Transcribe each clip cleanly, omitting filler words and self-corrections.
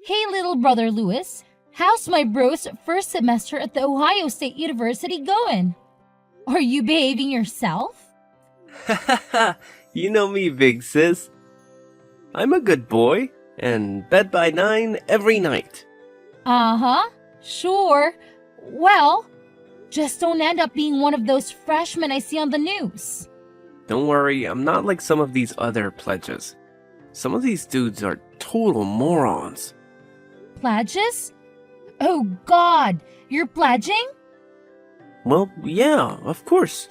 Hey, little brother Lewis. How's my bro's first semester at the Ohio State University going? Are you behaving yourself? You know me, big sis. I'm a good boy, and bed by 9 every night. Uh-huh. Sure. Well, just don't end up being one of those freshmen I see on the news. Don't worry, I'm not like some of these other pledges. Some of these dudes are total morons. Pledges? Oh God, you're pledging? Well, yeah, of course.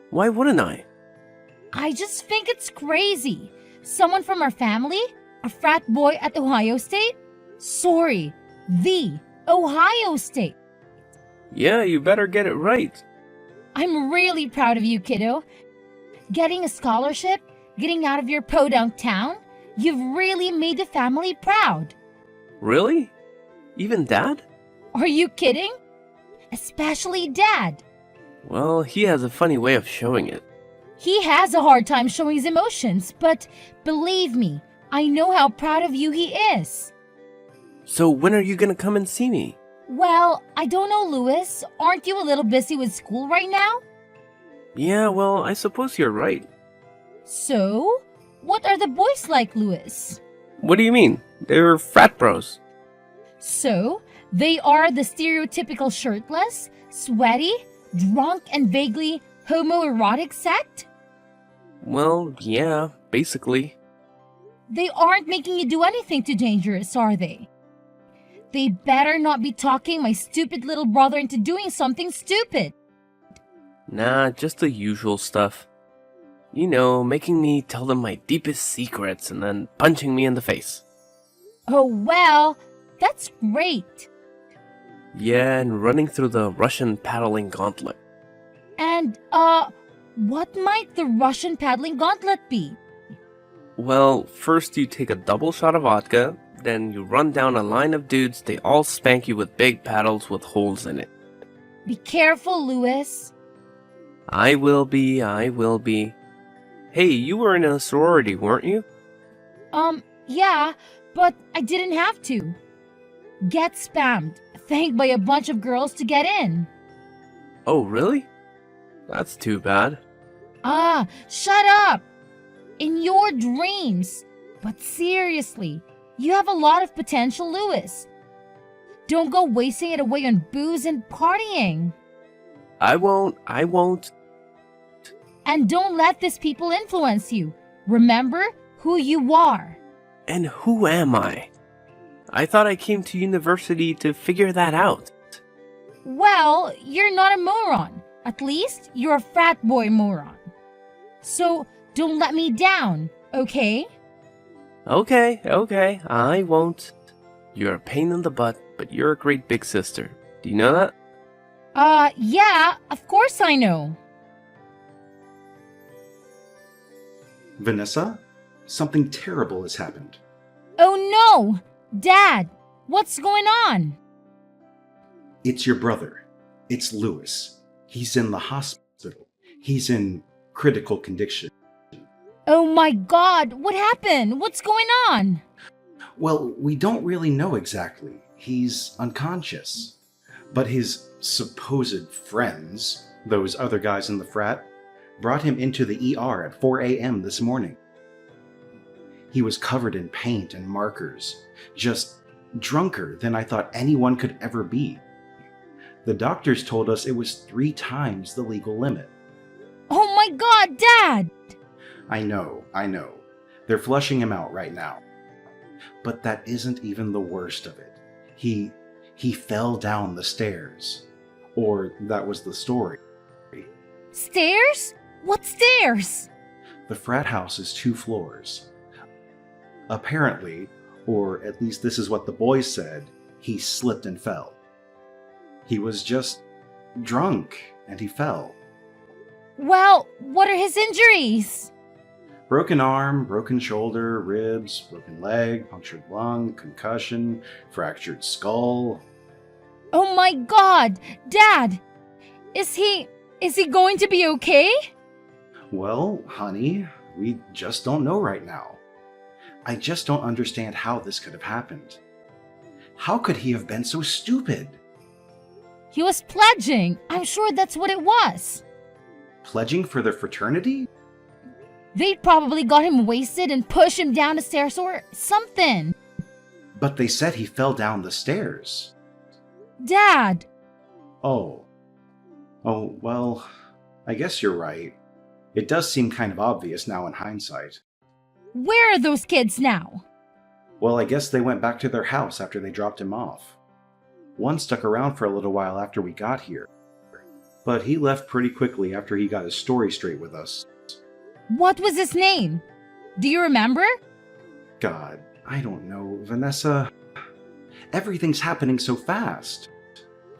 Why wouldn't I? I just think it's crazy. Someone from our family? A frat boy at Ohio State? Sorry, the Ohio State. Yeah, you better get it right. I'm really proud of you, kiddo. Getting a scholarship, getting out of your podunk town, you've really made the family proud. Really? Even Dad? Are you kidding? Especially Dad. Well, he has a funny way of showing it. He has a hard time showing his emotions, but believe me, I know how proud of you he is. So when are you gonna come and see me? Well, I don't know, Lewis. Aren't you a little busy with school right now? Yeah, well, I suppose you're right. So, what are the boys like, Lewis? What do you mean? They're frat bros. So, they are the stereotypical shirtless, sweaty, drunk, and vaguely homoerotic sect? Well, yeah, basically. They aren't making you do anything too dangerous, are they? They better not be talking my stupid little brother into doing something stupid. Nah, just the usual stuff. You know, making me tell them my deepest secrets and then punching me in the face. Oh, well, that's great. Yeah, and running through the Russian paddling gauntlet. And, what might the Russian paddling gauntlet be? Well, first you take a double shot of vodka, then you run down a line of dudes, they all spank you with big paddles with holes in it. Be careful, Lewis. I will be. Hey, you were in a sorority, weren't you? Yeah, but I didn't have to. Get spammed, thanked by a bunch of girls to get in. Oh, really? That's too bad. Ah, shut up! In your dreams. But seriously, you have a lot of potential, Lewis. Don't go wasting it away on booze and partying. I won't. And don't let these people influence you. Remember who you are. And who am I? I thought I came to university to figure that out. Well, you're not a moron. At least you're a frat boy moron. So don't let me down, okay? Okay, I won't. You're a pain in the butt, but you're a great big sister. Do you know that? Yeah, of course I know. Vanessa, something terrible has happened. Oh no! Dad, what's going on? It's your brother. It's Lewis. He's in the hospital. He's in critical condition. Oh my God, what happened? What's going on? Well, we don't really know exactly. He's unconscious. But his supposed friends, those other guys in the frat, brought him into the ER at 4 a.m. this morning. He was covered in paint and markers, just drunker than I thought anyone could ever be. The doctors told us it was 3 times the legal limit. Oh my God, Dad! I know. They're flushing him out right now. But that isn't even the worst of it. He fell down the stairs. Or that was the story. Stairs? What stairs? The frat house is 2 floors. Apparently, or at least this is what the boys said, he slipped and fell. He was just drunk and he fell. Well, what are his injuries? Broken arm, broken shoulder, ribs, broken leg, punctured lung, concussion, fractured skull. Oh my God, Dad! Is he going to be okay? Well, honey, we just don't know right now. I just don't understand how this could have happened. How could he have been so stupid? He was pledging. I'm sure that's what it was. Pledging for their fraternity? They probably got him wasted and pushed him down the stairs or something. But they said he fell down the stairs. Dad, Oh. Oh, well, I guess you're right. It does seem kind of obvious now in hindsight. where are those kids now? Well, I guess they went back to their house after they dropped him off. One stuck around for a little while after we got here. But he left pretty quickly after he got his story straight with us. What was his name? Do you remember? God, I don't know, Vanessa. Everything's happening so fast.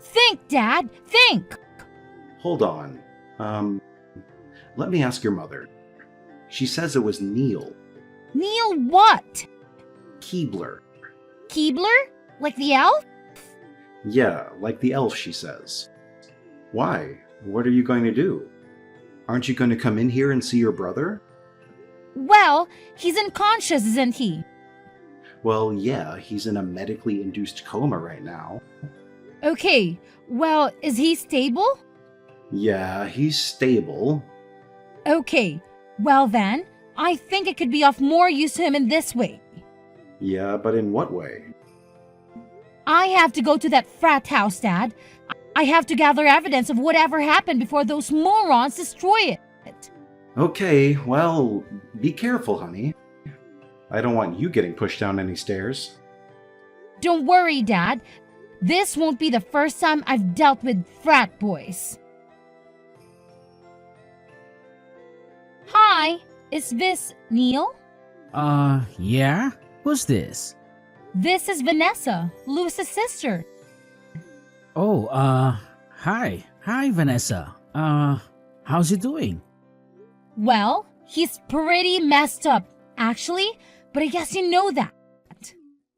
Think, Dad, think. Hold on. Let me ask your mother. She says it was Neil Neil what? Keebler. Keebler? Like the elf? Yeah, like the elf, she says. Why? What are you going to do? Aren't you going to come in here and see your brother? Well, he's unconscious, isn't he? Well, yeah, he's in a medically induced coma right now. Okay, well, is he stable? Yeah, he's stable. Okay, well then, I think I could be of more use to him in this way. Yeah, but in what way? I have to go to that frat house, Dad. I have to gather evidence of whatever happened before those morons destroy it. Okay, well, be careful, honey. I don't want you getting pushed down any stairs. Don't worry, Dad. This won't be the first time I've dealt with frat boys. Hi, is this Neil? Yeah? Who's this? This is Vanessa, Lewis's sister. Oh, hi. Hi, Vanessa. How's he doing? Well, he's pretty messed up, actually, but I guess you know that.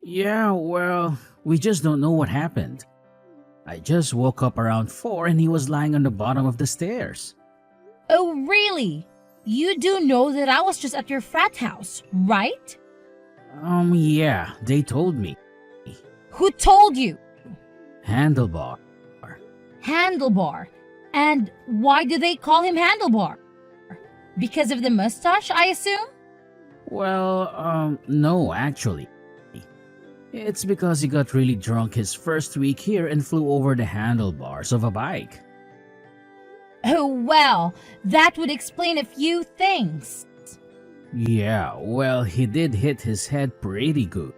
Yeah, well, we just don't know what happened. I just woke up around 4 and he was lying on the bottom of the stairs. Oh, really? You do know that I was just at your frat house, right? Yeah, they told me. Who told you? Handlebar. Handlebar. And why do they call him Handlebar? Because of the mustache, I assume? Well, no, actually. It's because he got really drunk his first week here and flew over the handlebars of a bike. Oh, well, that would explain a few things. Yeah, well, he did hit his head pretty good.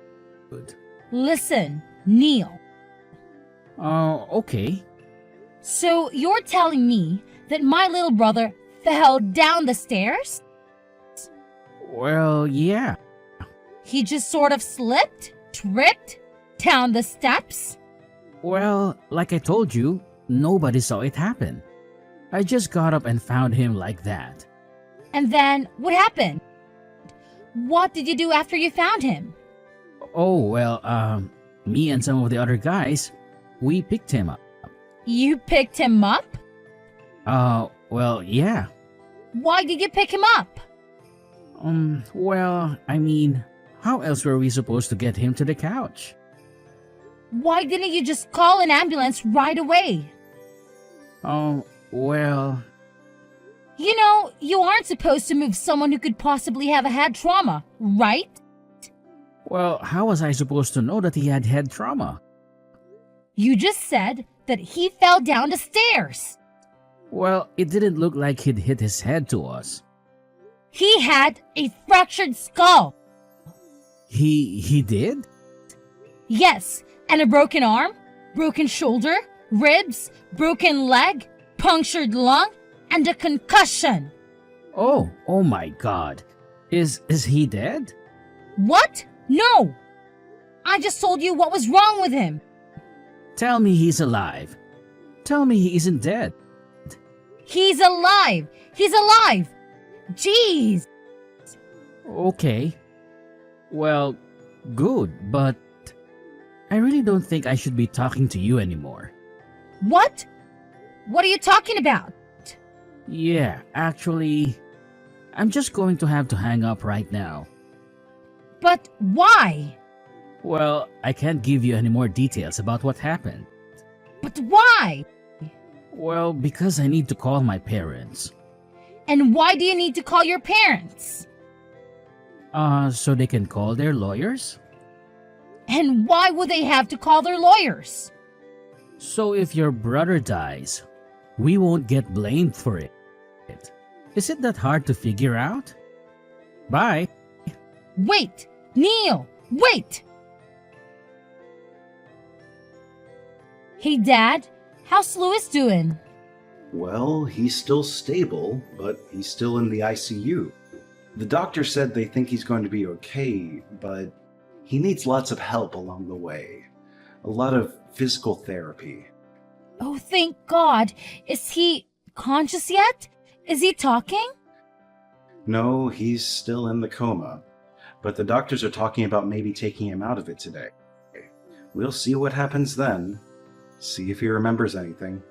Listen, Neil. Okay. So you're telling me that my little brother fell down the stairs? Well, yeah. He just sort of slipped, tripped, down the steps? Well, like I told you, nobody saw it happen. I just got up and found him like that. And then what happened? What did you do after you found him? Oh, well, me and some of the other guys, we picked him up. You picked him up? Well, yeah. Why did you pick him up? Well, I mean, how else were we supposed to get him to the couch? Why didn't you just call an ambulance right away? Well... You know, you aren't supposed to move someone who could possibly have a head trauma, right? Well, how was I supposed to know that he had head trauma? You just said that he fell down the stairs. Well, it didn't look like he'd hit his head to us. He had a fractured skull. He did? Yes, and a broken arm, broken shoulder, ribs, broken leg, punctured lung, and a concussion. Oh my god. Is he dead? What? No! I just told you what was wrong with him. Tell me he's alive. Tell me he isn't dead. He's alive! He's alive! Jeez! Okay. Well, good, but I really don't think I should be talking to you anymore. What? What are you talking about? Yeah, actually, I'm just going to have to hang up right now. But why? Well, I can't give you any more details about what happened. But why? Well, because I need to call my parents. And why do you need to call your parents? So they can call their lawyers? And why would they have to call their lawyers? So if your brother dies, we won't get blamed for it. Is it that hard to figure out? Bye. Wait! Neil! Wait! Hey, Dad. How's Louis doing? Well, he's still stable, but he's still in the ICU. The doctor said they think he's going to be okay, but he needs lots of help along the way. A lot of physical therapy. Oh, thank God. Is he conscious yet? Is he talking? No, he's still in the coma, but the doctors are talking about maybe taking him out of it today. We'll see what happens then. See if he remembers anything.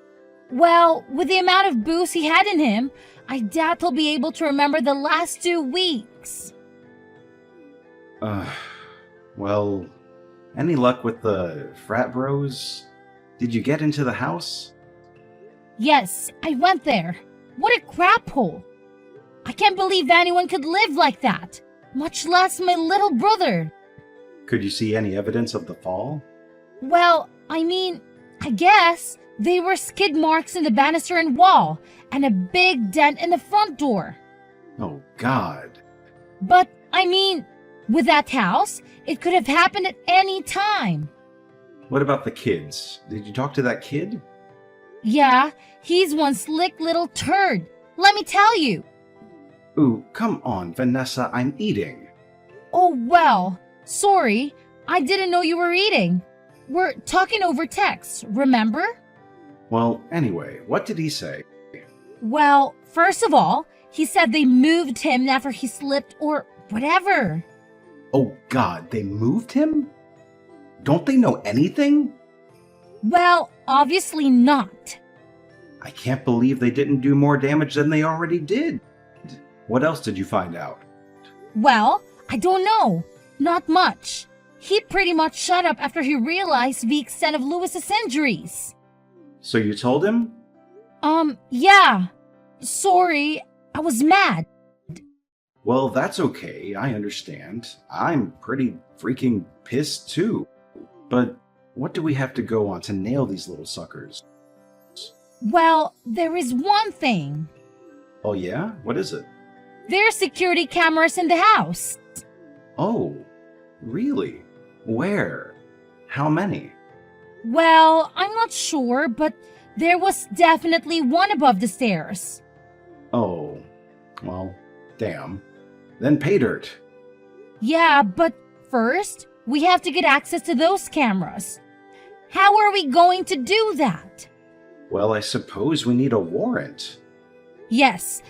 Well, with the amount of booze he had in him, I doubt he'll be able to remember the last 2 weeks. Well, any luck with the frat bros? Did you get into the house? Yes, I went there. What a crap hole. I can't believe anyone could live like that, much less my little brother. Could you see any evidence of the fall? Well, I guess they were skid marks in the banister and wall, and a big dent in the front door. Oh, God. But, with that house, it could have happened at any time. What about the kids? Did you talk to that kid? Yeah, he's one slick little turd. Let me tell you. Ooh, come on, Vanessa, I'm eating. Oh, well, sorry. I didn't know you were eating. We're talking over text, remember? Well, anyway, what did he say? Well, first of all, he said they moved him after he slipped or whatever. Oh, God, they moved him? Don't they know anything? Well, obviously not. I can't believe they didn't do more damage than they already did. What else did you find out? Well, I don't know. Not much. He pretty much shut up after he realized the extent of Louis's injuries. So you told him? Yeah. Sorry, I was mad. Well, that's okay, I understand. I'm pretty freaking pissed too. But what do we have to go on to nail these little suckers? Well, there is one thing. Oh yeah? What is it? There are security cameras in the house. Oh, really? Where? How many? Well, I'm not sure, but there was definitely one above the stairs. Oh, well, damn. Then pay dirt. Yeah, but first, we have to get access to those cameras. How are we going to do that? Well, I suppose we need a warrant. Yes,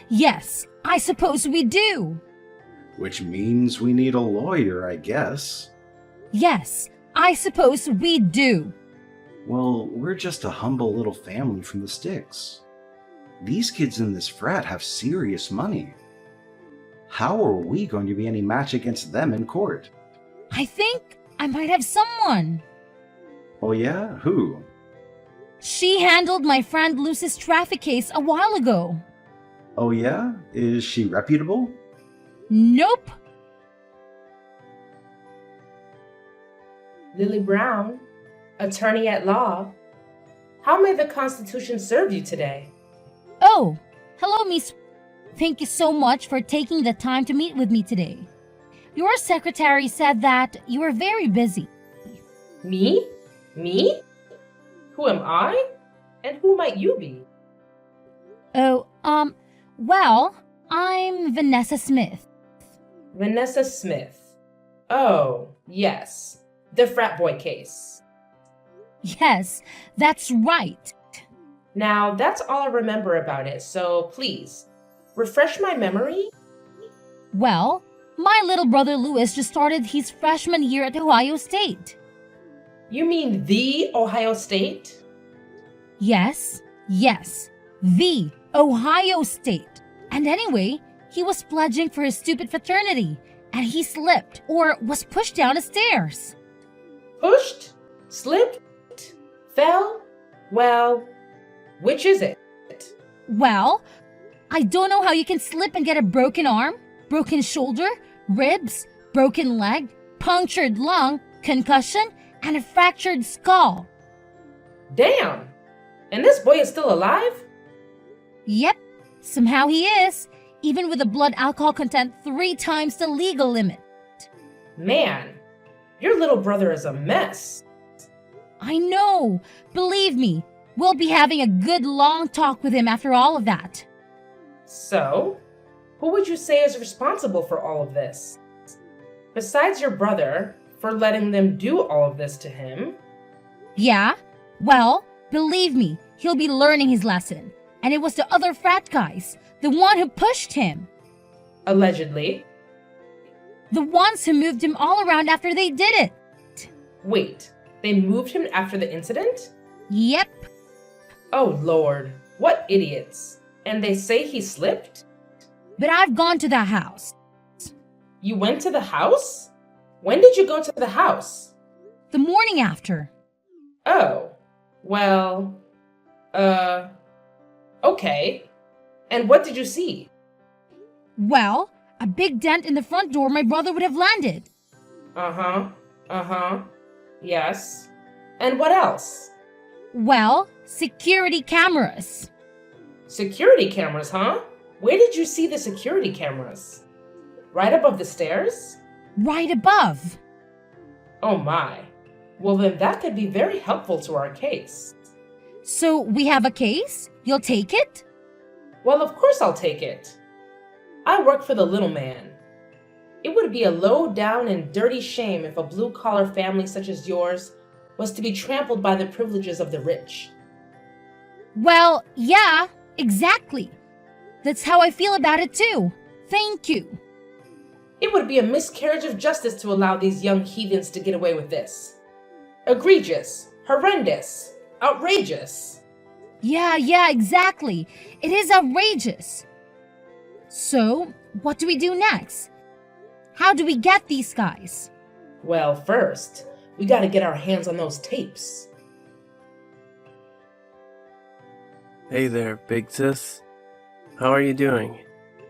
I suppose we do. Which means we need a lawyer, I guess. Yes, I suppose we do. Well, we're just a humble little family from the sticks. These kids in this frat have serious money. How are we going to be any match against them in court? I think I might have someone. Oh yeah? Who? She handled my friend Lucy's traffic case a while ago. Oh yeah? Is she reputable? Nope. Lily Brown, attorney at law. How may the Constitution serve you today? Oh, hello, Miss. Thank you so much for taking the time to meet with me today. Your secretary said that you are very busy. Me? Me? Who am I? And who might you be? Oh, well, I'm Vanessa Smith. Vanessa Smith. Oh, yes. The frat boy case. Yes, that's right. Now, that's all I remember about it, so please, refresh my memory. Well, my little brother Louis just started his freshman year at Ohio State. You mean the Ohio State? Yes, the Ohio State. And anyway, he was pledging for his stupid fraternity, and he slipped or was pushed down the stairs. Pushed? Slipped? Fell? Well, which is it? Well, I don't know how you can slip and get a broken arm, broken shoulder, ribs, broken leg, punctured lung, concussion, and a fractured skull. Damn! And this boy is still alive? Yep, somehow he is, even with a blood alcohol content 3 times the legal limit. Man, your little brother is a mess. I know, believe me, we'll be having a good long talk with him after all of that. So, who would you say is responsible for all of this? Besides your brother, for letting them do all of this to him? Yeah, well, believe me, he'll be learning his lesson. And it was the other frat guys, the one who pushed him. Allegedly. The ones who moved him all around after they did it. Wait, they moved him after the incident? Yep. Oh Lord, what idiots. And they say he slipped? But I've gone to that house. You went to the house? When did you go to the house? The morning after. Oh, well, okay. And what did you see? Well, a big dent in the front door my brother would have landed. Yes. And what else? Well, security cameras. Security cameras, huh? Where did you see the security cameras? Right above the stairs? Right above. Oh my. Well, then that could be very helpful to our case. So we have a case? You'll take it? Well, of course I'll take it. I work for the little man. It would be a low down and dirty shame if a blue-collar family such as yours was to be trampled by the privileges of the rich. Well, yeah, exactly. That's how I feel about it too. Thank you. It would be a miscarriage of justice to allow these young heathens to get away with this. Egregious, horrendous, outrageous. Yeah, exactly. It is outrageous. So, what do we do next? How do we get these guys? Well, first, we gotta get our hands on those tapes. Hey there, big sis. How are you doing?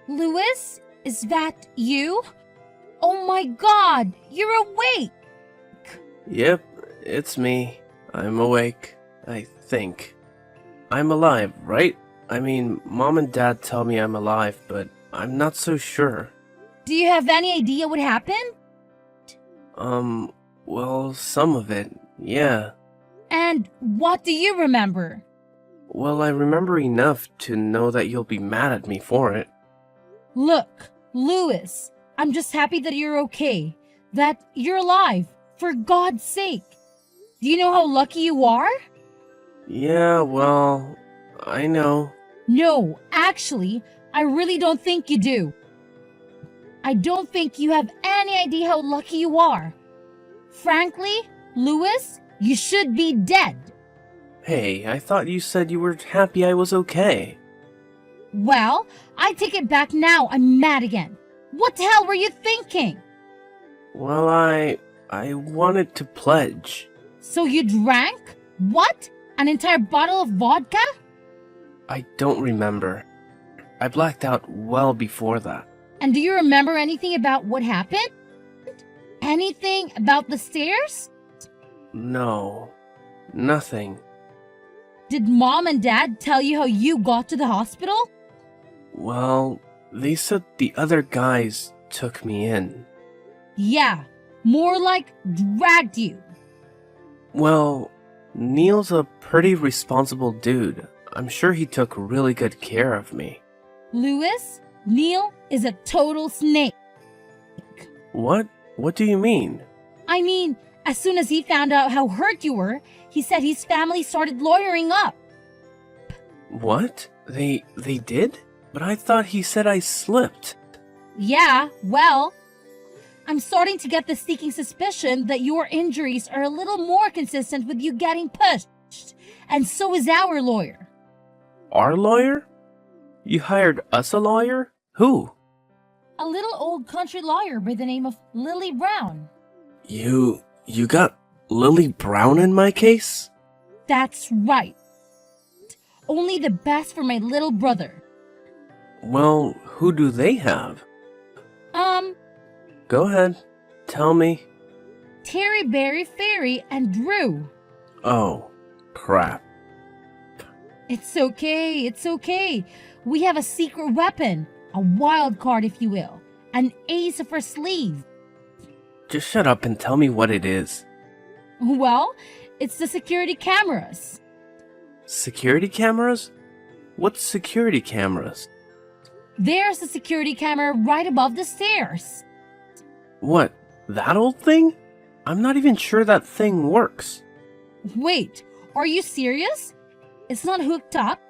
Louis, is that you? Oh my god, you're awake! Yep, it's me. I'm awake, I think. I'm alive, right? I mean, Mom and Dad tell me I'm alive, but I'm not so sure. Do you have any idea what happened? Well, some of it, yeah. And what do you remember? Well, I remember enough to know that you'll be mad at me for it. Look, Louis, I'm just happy that you're okay. That you're alive, for God's sake. Do you know how lucky you are? Yeah, well, I know. No, actually, I really don't think you do. I don't think you have any idea how lucky you are. Frankly, Louis, you should be dead. Hey, I thought you said you were happy I was okay. Well, I take it back now. I'm mad again. What the hell were you thinking? Well, I wanted to pledge. So you drank? What? An entire bottle of vodka? I don't remember. I blacked out well before that. And do you remember anything about what happened? Anything about the stairs? No, nothing. Did Mom and Dad tell you how you got to the hospital? Well, they said the other guys took me in. Yeah, more like dragged you. Well, Neil's a pretty responsible dude. I'm sure he took really good care of me. Louis, Neil is a total snake. What? What do you mean? I mean, as soon as he found out how hurt you were, he said his family started lawyering up. What? They did? But I thought he said I slipped. Yeah, well, I'm starting to get the sneaking suspicion that your injuries are a little more consistent with you getting pushed. And so is our lawyer. Our lawyer? You hired us a lawyer? Who? A little old country lawyer by the name of Lily Brown. You got Lily Brown in my case? That's right. Only the best for my little brother. Well, who do they have? Go ahead. Tell me. Terry, Barry, Fairy, and Drew. Oh, crap. It's okay, it's okay. We have a secret weapon, a wild card, if you will, an ace up our sleeve. Just shut up and tell me what it is. Well, it's the security cameras. Security cameras? What's security cameras? There's a security camera right above the stairs. What, that old thing? I'm not even sure that thing works. Wait, are you serious? It's not hooked up?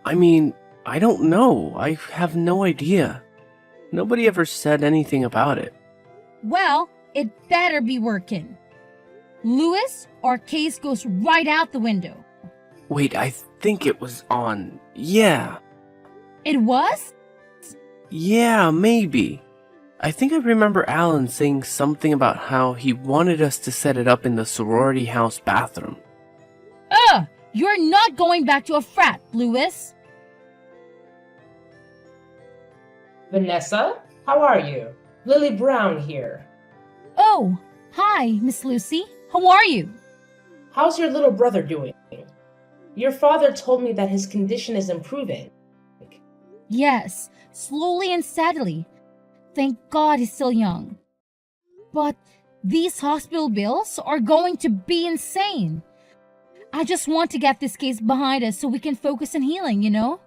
I mean, I don't know. I have no idea. Nobody ever said anything about it. Well, it better be working. Lewis, our case goes right out the window. Wait, I think it was on. Yeah. It was? Yeah, maybe. I think I remember Alan saying something about how he wanted us to set it up in the sorority house bathroom. You're not going back to a frat, Lewis. Vanessa, how are you? Lily Brown here. Oh, hi, Miss Lucy. How are you? How's your little brother doing? Your father told me that his condition is improving. Yes, slowly and steadily. Thank God he's still young. But these hospital bills are going to be insane. I just want to get this case behind us so we can focus on healing, you know?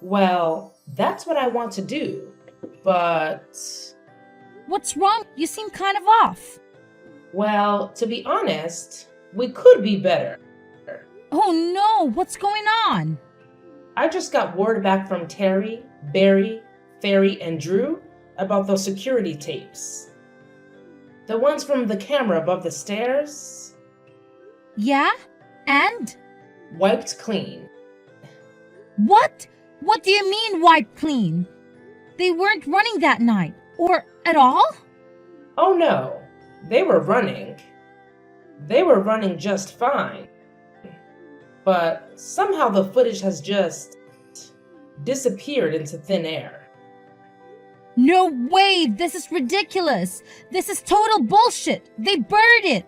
Well, that's what I want to do, but... What's wrong? You seem kind of off. Well, to be honest, we could be better. Oh no, what's going on? I just got word back from Terry, Barry, Fairy, and Drew about those security tapes. The ones from the camera above the stairs. Yeah? And? Wiped clean. What? What do you mean wiped clean? They weren't running that night. Or at all? Oh no, they were running. They were running just fine. But somehow the footage has just disappeared into thin air. No way! This is ridiculous! This is total bullshit! They buried it!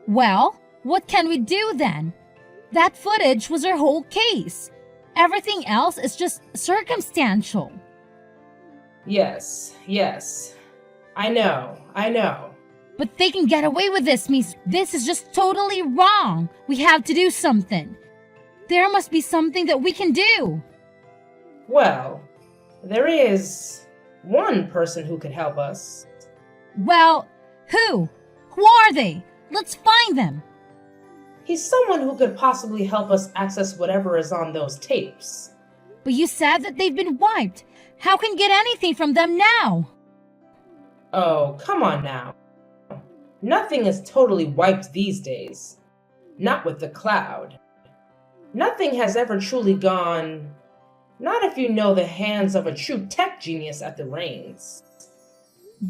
Well, what can we do then? That footage was our whole case. Everything else is just circumstantial. Yes. I know. But they can get away with this, Miss. This is just totally wrong. We have to do something. There must be something that we can do. Well, there is one person who could help us. Well, who? Who are they? Let's find them. He's someone who could possibly help us access whatever is on those tapes. But you said that they've been wiped. How can get anything from them now? Oh, come on now. Nothing is totally wiped these days. Not with the cloud. Nothing has ever truly gone... Not if you know the hands of a true tech genius at the reins.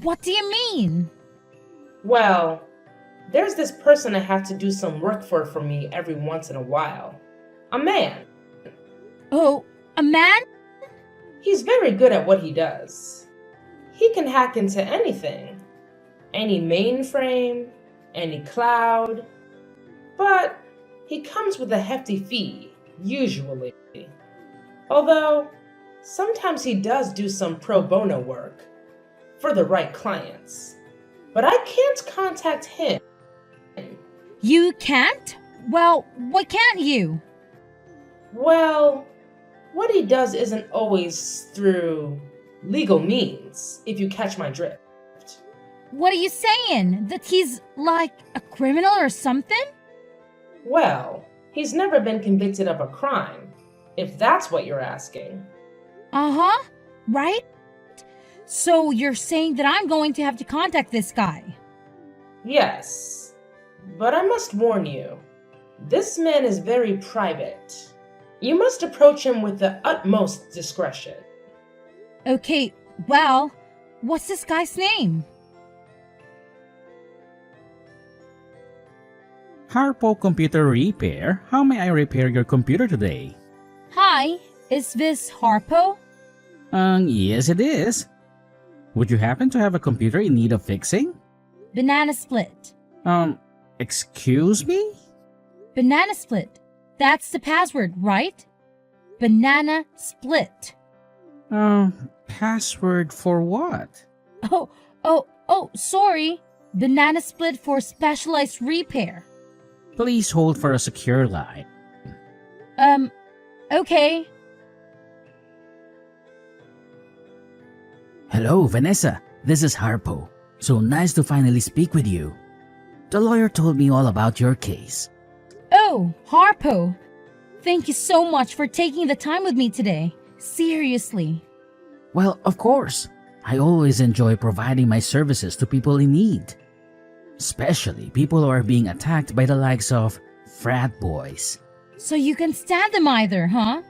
What do you mean? Well, there's this person I have to do some work for me every once in a while. A man. Oh, a man? He's very good at what he does. He can hack into anything. Any mainframe, any cloud. But he comes with a hefty fee, usually. Although, sometimes he does do some pro bono work for the right clients. But I can't contact him. You can't? Well, why can't you? Well, what he does isn't always through legal means, if you catch my drift. What are you saying? That he's like a criminal or something? Well, he's never been convicted of a crime, if that's what you're asking. Uh-huh, right? So you're saying that I'm going to have to contact this guy? Yes, but I must warn you, this man is very private. You must approach him with the utmost discretion. Okay, well, what's this guy's name? Harpo Computer Repair. How may I repair your computer today? Hi, is this Harpo? Yes it is. Would you happen to have a computer in need of fixing? Banana Split. Excuse me? Banana Split. That's the password, right? Banana Split. Password for what? Oh, sorry. Banana Split for specialized repair. Please hold for a secure line. Okay. Hello, Vanessa. This is Harpo. So nice to finally speak with you. The lawyer told me all about your case. Oh, Harpo. Thank you so much for taking the time with me today. Seriously. Well, of course. I always enjoy providing my services to people in need. Especially people who are being attacked by the likes of frat boys. So you can stand them either, huh?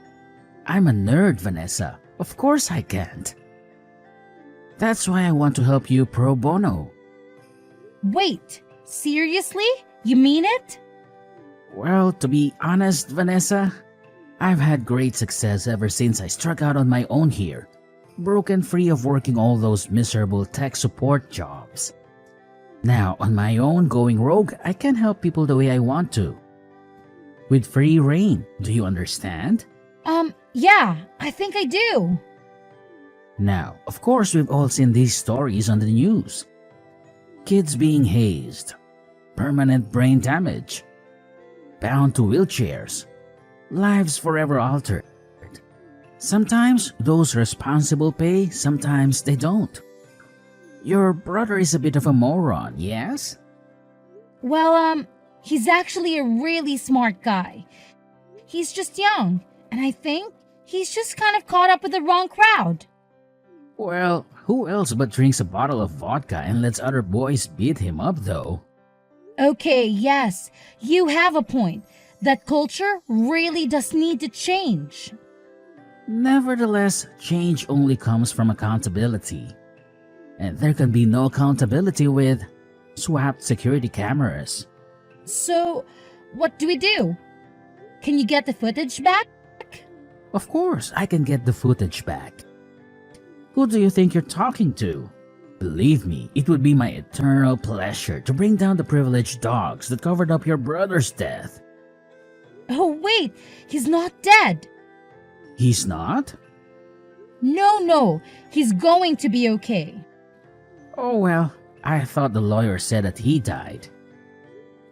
I'm a nerd, Vanessa. Of course I can't. That's why I want to help you pro bono. Wait, seriously? You mean it? Well, to be honest, Vanessa, I've had great success ever since I struck out on my own here, broken free of working all those miserable tech support jobs. Now, on my own going rogue, I can help people the way I want to. With free reign, do you understand? Yeah, I think I do. Now, of course, we've all seen these stories on the news. Kids being hazed, permanent brain damage, bound to wheelchairs, lives forever altered. Sometimes those responsible pay, sometimes they don't. Your brother is a bit of a moron, yes? Well, he's actually a really smart guy. He's just young, and I think he's just kind of caught up with the wrong crowd. Well, who else but drinks a bottle of vodka and lets other boys beat him up, though? Okay, yes, you have a point. That culture really does need to change. Nevertheless, change only comes from accountability. And there can be no accountability with swapped security cameras. So, what do we do? Can you get the footage back? Of course, I can get the footage back. Who do you think you're talking to? Believe me, it would be my eternal pleasure to bring down the privileged dogs that covered up your brother's death. Oh, wait, he's not dead. He's not? No, he's going to be okay. Oh well, I thought the lawyer said that he died.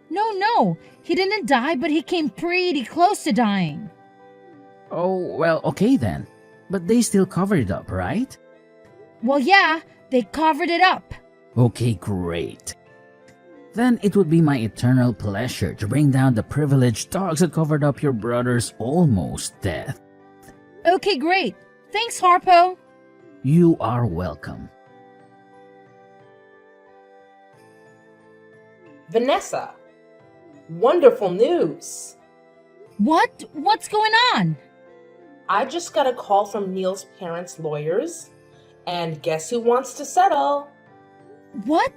No, he didn't die, but he came pretty close to dying. Oh well, okay then. But they still covered it up, right? Well, yeah, they covered it up. Okay, great. Then it would be my eternal pleasure to bring down the privileged dogs that covered up your brother's almost death. Okay, great. Thanks, Harpo. You are welcome. Vanessa, wonderful news. What? What's going on? I just got a call from Neil's parents' lawyers, and guess who wants to settle? What?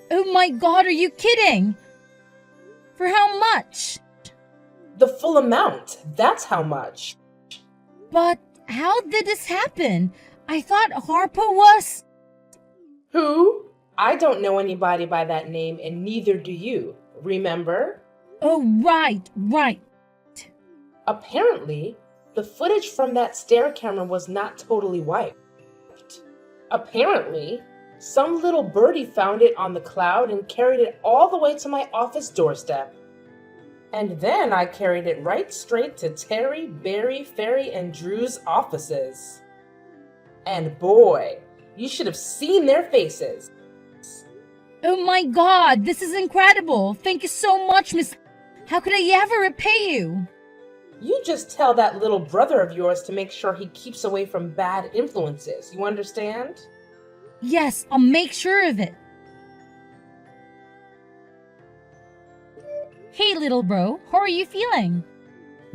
Oh my god, are you kidding? For how much? The full amount, that's how much. But how did this happen? I thought Harpo was... Who? I don't know anybody by that name, and neither do you, remember? Oh, right. Apparently, the footage from that stair camera was not totally wiped. Apparently, some little birdie found it on the cloud and carried it all the way to my office doorstep. And then I carried it right straight to Terry, Barry, Ferry, and Drew's offices. And boy, you should have seen their faces. Oh my god, this is incredible. Thank you so much, Miss... How could I ever repay you? You just tell that little brother of yours to make sure he keeps away from bad influences, you understand? Yes, I'll make sure of it. Hey, little bro, how are you feeling?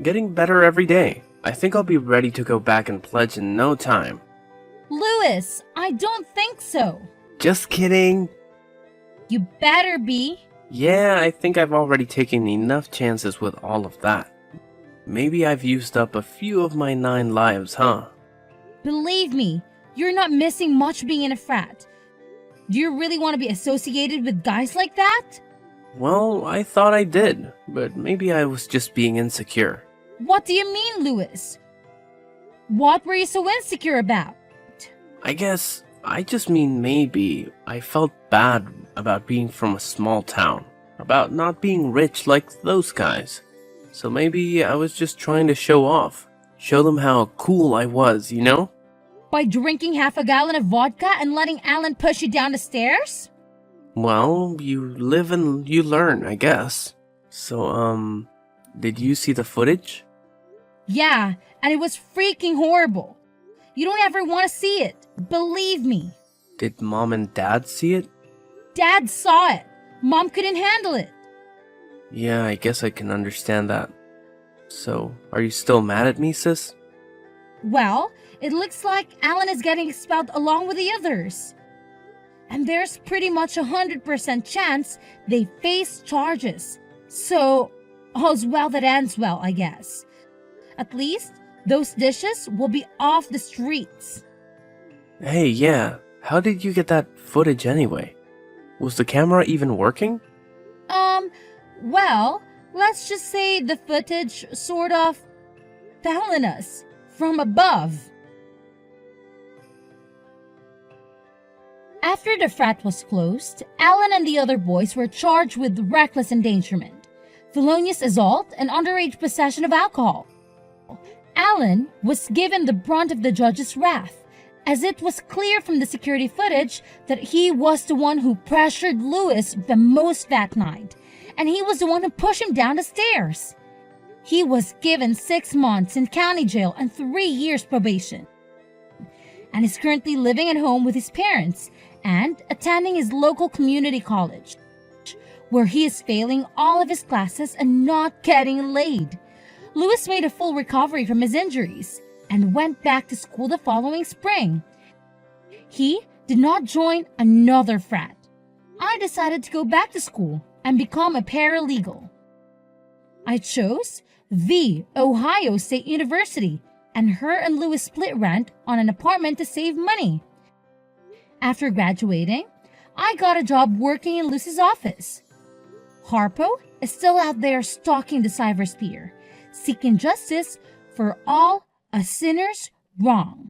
Getting better every day. I think I'll be ready to go back and pledge in no time. Louis, I don't think so. Just kidding. You better be. Yeah, I think I've already taken enough chances with all of that. Maybe I've used up a few of my 9 lives, huh? Believe me, you're not missing much being in a frat. Do you really want to be associated with guys like that? Well, I thought I did, but maybe I was just being insecure. What do you mean, Lewis? What were you so insecure about? I guess I just mean maybe I felt bad about being from a small town, about not being rich like those guys. So maybe I was just trying to show off, show them how cool I was, you know? By drinking half a gallon of vodka and letting Alan push you down the stairs? Well, you live and you learn, I guess. So, did you see the footage? Yeah, and it was freaking horrible. You don't ever want to see it. Believe me. Did Mom and Dad see it? Dad saw it. Mom couldn't handle it. Yeah, I guess I can understand that. So, are you still mad at me, sis? Well, it looks like Alan is getting expelled along with the others. And there's pretty much 100% chance they face charges. So, all's well that ends well, I guess. At least, those dishes will be off the streets. Hey, yeah, how did you get that footage anyway? Was the camera even working? Well, let's just say the footage sort of fell on us from above. After the frat was closed, Alan and the other boys were charged with reckless endangerment, felonious assault, and underage possession of alcohol. Alan was given the brunt of the judge's wrath, as it was clear from the security footage that he was the one who pressured Lewis the most that night, and he was the one who pushed him down the stairs. He was given 6 months in county jail and 3 years probation, and is currently living at home with his parents and attending his local community college, where he is failing all of his classes and not getting laid. Lewis made a full recovery from his injuries and went back to school the following spring. He did not join another frat. I decided to go back to school and become a paralegal. I chose the Ohio State University, and her and Lewis split rent on an apartment to save money. After graduating, I got a job working in Lewis's office. Harpo is still out there stalking the cybersphere, seeking justice for all a sinner's wrong.